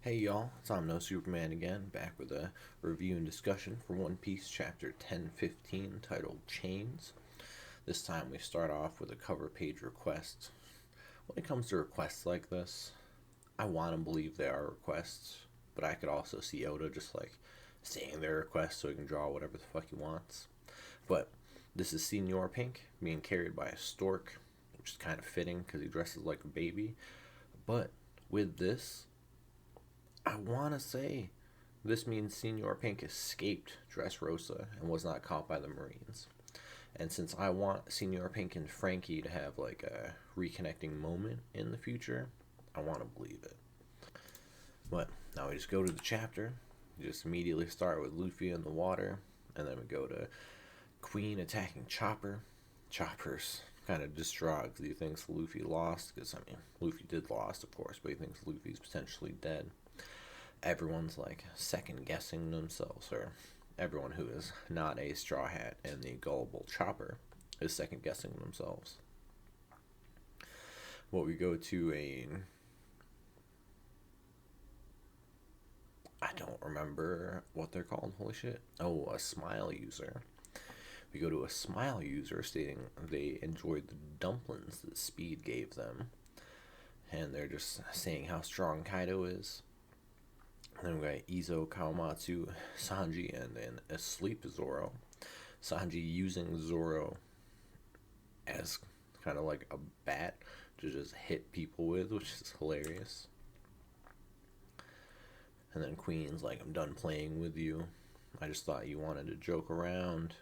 Hey y'all, it's No Superman again, back with a review and discussion for One Piece Chapter 1015 titled Chains. This time we start off with a cover page request. When it comes to requests like this, I want to believe they are requests, but I could also see Oda just saying their request so he can draw whatever the fuck he wants. But this is Senor Pink being carried by a stork, which is kind of fitting because he dresses like a baby. But with this, I want to say this means Senor Pink escaped Dressrosa and was not caught by the Marines. And since I want Senor Pink and Frankie to have like a reconnecting moment in the future, I want to believe it. But now we just go to the chapter. We just immediately start with Luffy in the water, and then we go to Queen attacking Chopper. Chopper's kind of distraught because he thinks Luffy lost, because I mean, Luffy did lost, of course, but he thinks Luffy's potentially dead. Everyone's like second guessing themselves, or everyone who is not a Straw Hat and the gullible Chopper is second guessing themselves. Well, we go to I don't remember what they're called, holy shit. Oh, a smile user. We go to a smile user stating they enjoyed the dumplings that Speed gave them. And they're just saying how strong Kaido is. And then we got Izo, Kawamatsu, Sanji, and then asleep Zoro. Sanji using Zoro as kind of like a bat to just hit people with, which is hilarious. And then Queen's like, I'm done playing with you. I just thought you wanted to joke around.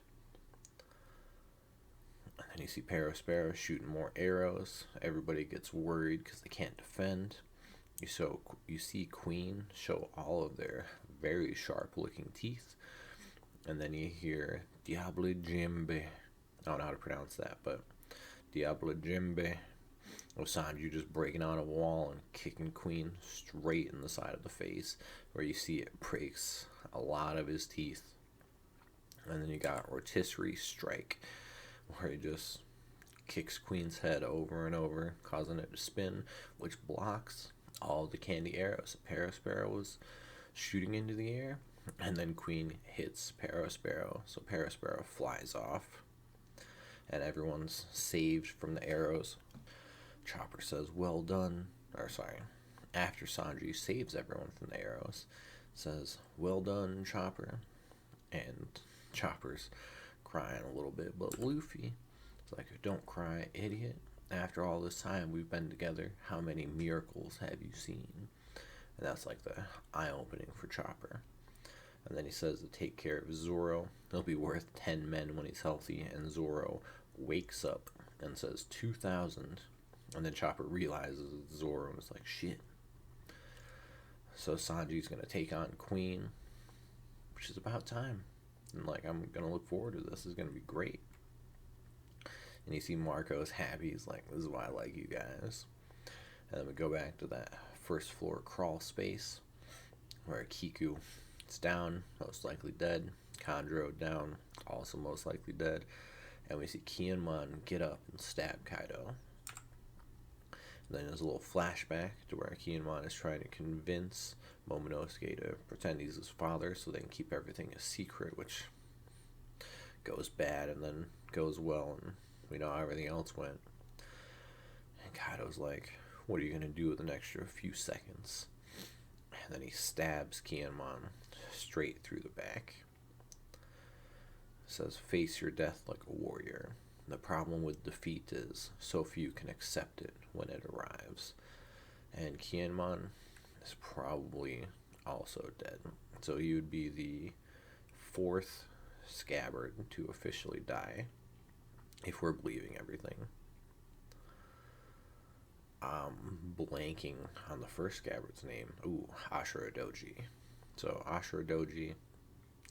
And then you see Perospero shooting more arrows. Everybody gets worried because they can't defend. You see Queen show all of their very sharp-looking teeth. And then you hear Diable Jimbe. I don't know how to pronounce that, but Diable Jimbe. Sanji just breaking out of a wall and kicking Queen straight in the side of the face, where you see it breaks a lot of his teeth. And then you got Rotisserie Strike, where he just kicks Queen's head over and over, causing it to spin, which blocks all the candy arrows Perospero was shooting into the air. And then Queen hits Perospero, so Perospero flies off, and everyone's saved from the arrows. Chopper says, well done. Or sorry, after Sanji saves everyone from the arrows, says, well done, Chopper. And Chopper's crying a little bit, but Luffy is like, don't cry, idiot. After all this time we've been together, how many miracles have you seen? And that's like the eye-opening for Chopper. And then he says to take care of Zoro. He'll be worth 10 men when he's healthy. And Zoro wakes up and says 2,000. And then Chopper realizes it's Zoro and is like, shit. So Sanji's going to take on Queen, which is about time. And like, I'm going to look forward to this. This is going to be great. And you see Marco's happy. He's like, this is why I like you guys. And then we go back to that first floor crawl space where Kiku is down, most likely dead. Kandro down, also most likely dead. And we see Kinemon get up and stab Kaido. And then there's a little flashback to where Kinemon is trying to convince Momonosuke to pretend he's his father so they can keep everything a secret, which goes bad and then goes well, and we know how everything else went. And Kaido's like, what are you going to do with an extra few seconds? And then he stabs Kinemon straight through the back. Says, face your death like a warrior. The problem with defeat is so few can accept it when it arrives. And Kinemon is probably also dead. So he would be the fourth scabbard to officially die, if we're believing everything. Blanking on the first scabbard's name. Ooh, Ashura Doji. So Ashura Doji,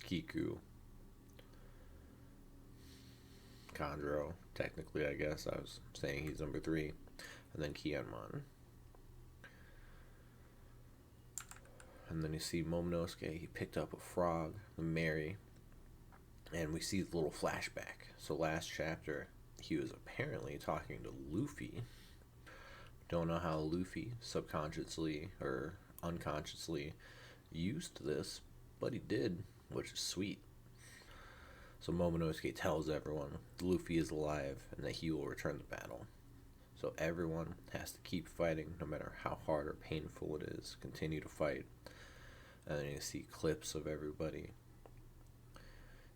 Kiku, Kandro, technically, I guess. I was saying he's number 3. And then Kinemon. And then you see Momonosuke, he picked up a frog, the Mary. And we see the little flashback. So last chapter, he was apparently talking to Luffy. Don't know how Luffy subconsciously or unconsciously used this, but he did, which is sweet. So Momonosuke tells everyone Luffy is alive and that he will return the battle. So everyone has to keep fighting no matter how hard or painful it is. Continue to fight. And then you see clips of everybody.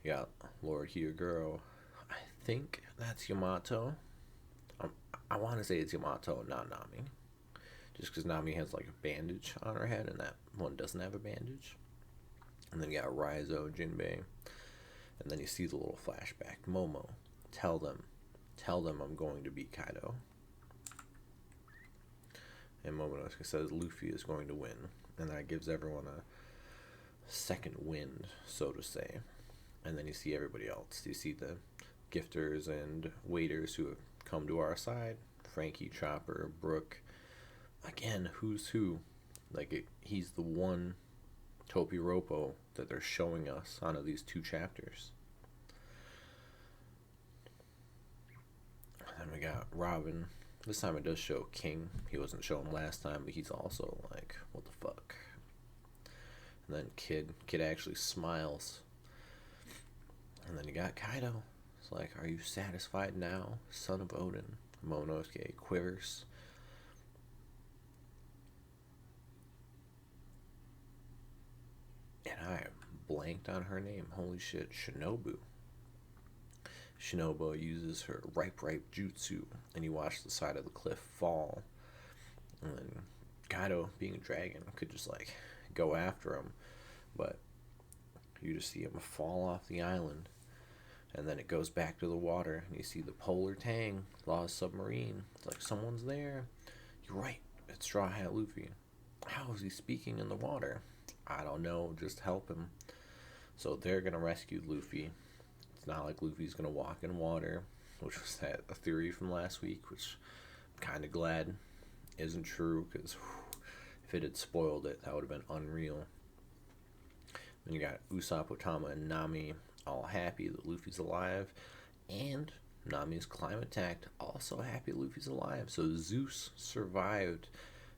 You got Lord Hyoguro. I think that's Yamato. I want to say it's Yamato, not Nami. Just because Nami has like a bandage on her head and that one doesn't have a bandage. And then you got Raizo, Jinbei. And then you see the little flashback. Momo, tell them I'm going to beat Kaido. And Momonosuke says Luffy is going to win. And that gives everyone a second wind, so to say. And then you see everybody else. You see the gifters and waiters who have come to our side. Frankie, Chopper, Brook. Again, who's who? He's the one Topiropo that they're showing us out of these 2 chapters. And then we got Robin. This time it does show King. He wasn't shown last time, but he's also like, what the fuck? And then Kid actually smiles. And then you got Kaido. It's like, are you satisfied now, son of Odin? Momonosuke quivers. And I blanked on her name. Holy shit, Shinobu. Shinobu uses her ripe jutsu, and you watch the side of the cliff fall. And then Kaido, being a dragon, could just like go after him, but you just see him fall off the island. And then it goes back to the water, and you see the Polar Tang, Lost Submarine. It's like, someone's there. You're right, it's Straw Hat Luffy. How is he speaking in the water? I don't know, just help him. So they're gonna rescue Luffy. It's not like Luffy's gonna walk in water, which was a theory from last week, which I'm kind of glad isn't true, because if it had spoiled it, that would have been unreal. Then you got Usopp, Otama, and Nami all happy that Luffy's alive, and Nami's climb attacked, also happy Luffy's alive. So Zeus survived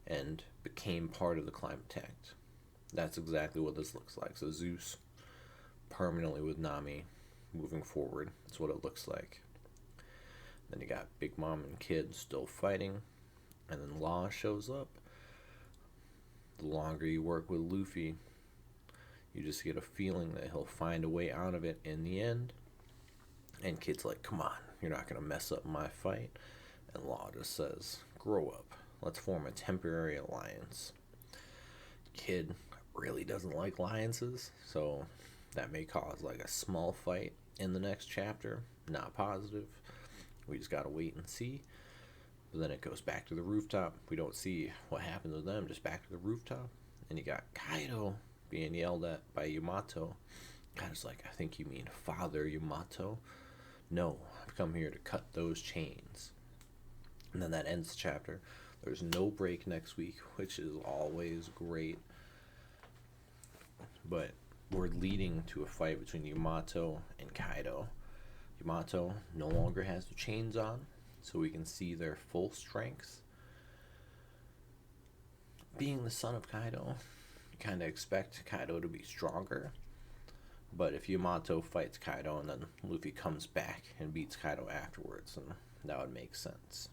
and became part of the climb attack. That's exactly what this looks like. So Zeus permanently with Nami moving forward. That's what it looks like. Then you got Big Mom and Kid still fighting, and then Law shows up. The longer you work with Luffy, you just get a feeling that he'll find a way out of it in the end. And Kid's like, come on, you're not going to mess up my fight. And Law just says, grow up. Let's form a temporary alliance. Kid really doesn't like alliances, so that may cause like a small fight in the next chapter. Not positive. We just got to wait and see. But then it goes back to the rooftop. We don't see what happens with them, just back to the rooftop. And you got Kaido being yelled at by Yamato. Kaido's like, I think you mean Father Yamato. No, I've come here to cut those chains. And then that ends the chapter. There's no break next week, which is always great. But we're leading to a fight between Yamato and Kaido. Yamato no longer has the chains on, so we can see their full strength. Being the son of Kaido, you kind of expect Kaido to be stronger. But if Yamato fights Kaido and then Luffy comes back and beats Kaido afterwards, then that would make sense.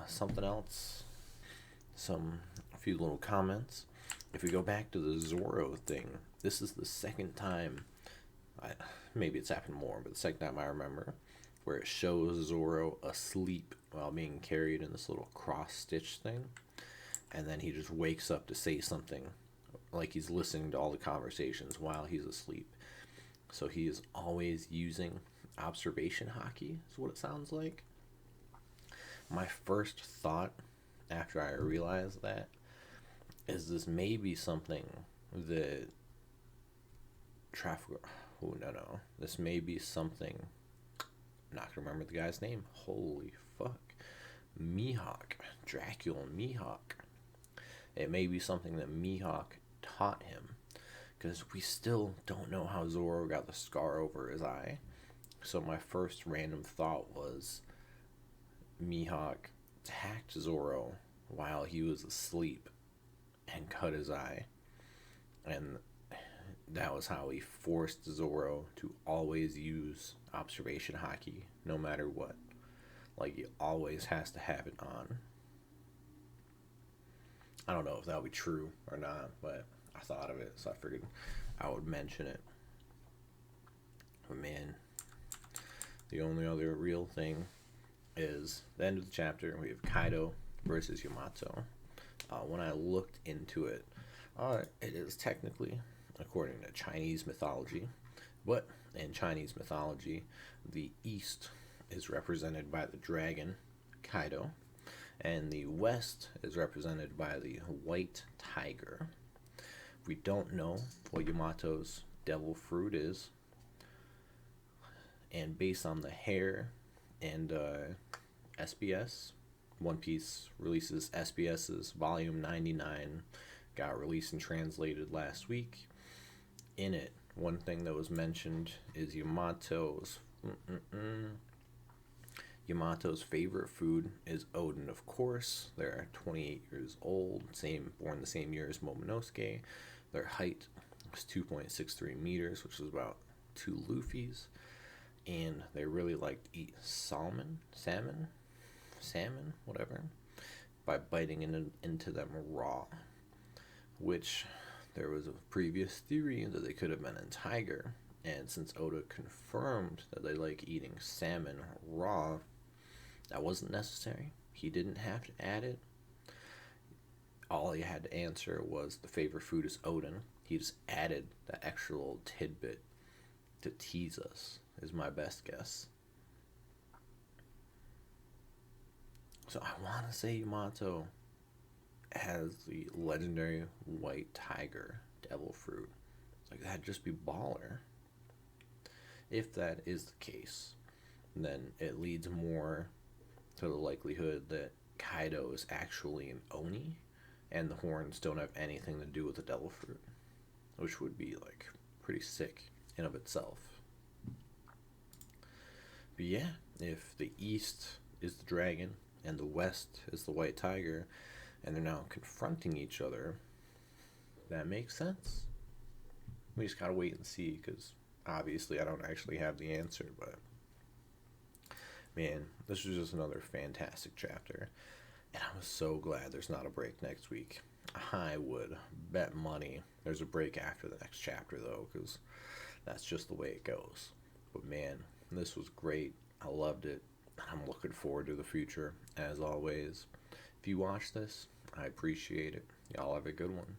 Something else, a few little comments. If we go back to the Zoro thing, this is the second time, maybe it's happened more, but the second time I remember, where it shows Zoro asleep while being carried in this little cross-stitch thing, and then he just wakes up to say something, like he's listening to all the conversations while he's asleep. So he is always using observation haki, is what it sounds like. My first thought after I realized that is this may be something that this may be something, I'm not gonna remember the guy's name. Holy fuck. Mihawk. Dracula Mihawk. It may be something that Mihawk taught him, because we still don't know how Zoro got the scar over his eye. So my first random thought was Mihawk attacked Zoro while he was asleep and cut his eye. And that was how he forced Zoro to always use observation haki, no matter what. Like, he always has to have it on. I don't know if that would be true or not, but I thought of it, so I figured I would mention it. But man, the only other real thing is the end of the chapter. We have Kaido versus Yamato. When I looked into it, it is technically according to Chinese mythology, but in Chinese mythology, the East is represented by the dragon, Kaido, and the West is represented by the white tiger. We don't know what Yamato's devil fruit is, and based on the hair and SBS, One Piece releases SBS's Volume 99, got released and translated last week. In it, one thing that was mentioned is Yamato's favorite food is Oden, of course. They're 28 years old, born the same year as Momonosuke. Their height was 2.63 meters, which is about 2 Luffy's. And they really like to eat salmon, whatever, by biting into them raw. Which there was a previous theory that they could have been in tiger. And since Oda confirmed that they like eating salmon raw, that wasn't necessary. He didn't have to add it. All he had to answer was the favorite food is Oden. He just added that extra little tidbit to tease us, is my best guess. So I want to say Yamato has the legendary white tiger devil fruit. Like, that'd just be baller. If that is the case, then it leads more to the likelihood that Kaido is actually an Oni, and the horns don't have anything to do with the devil fruit, which would be like pretty sick in of itself. But yeah, if the East is the dragon and the West is the white tiger, and they're now confronting each other, that makes sense. We just gotta wait and see, because obviously I don't actually have the answer, but man, this was just another fantastic chapter, and I'm so glad there's not a break next week. I would bet money there's a break after the next chapter, though, because that's just the way it goes. But man, this was great. I loved it. I'm looking forward to the future, as always. If you watch this, I appreciate it. Y'all have a good one.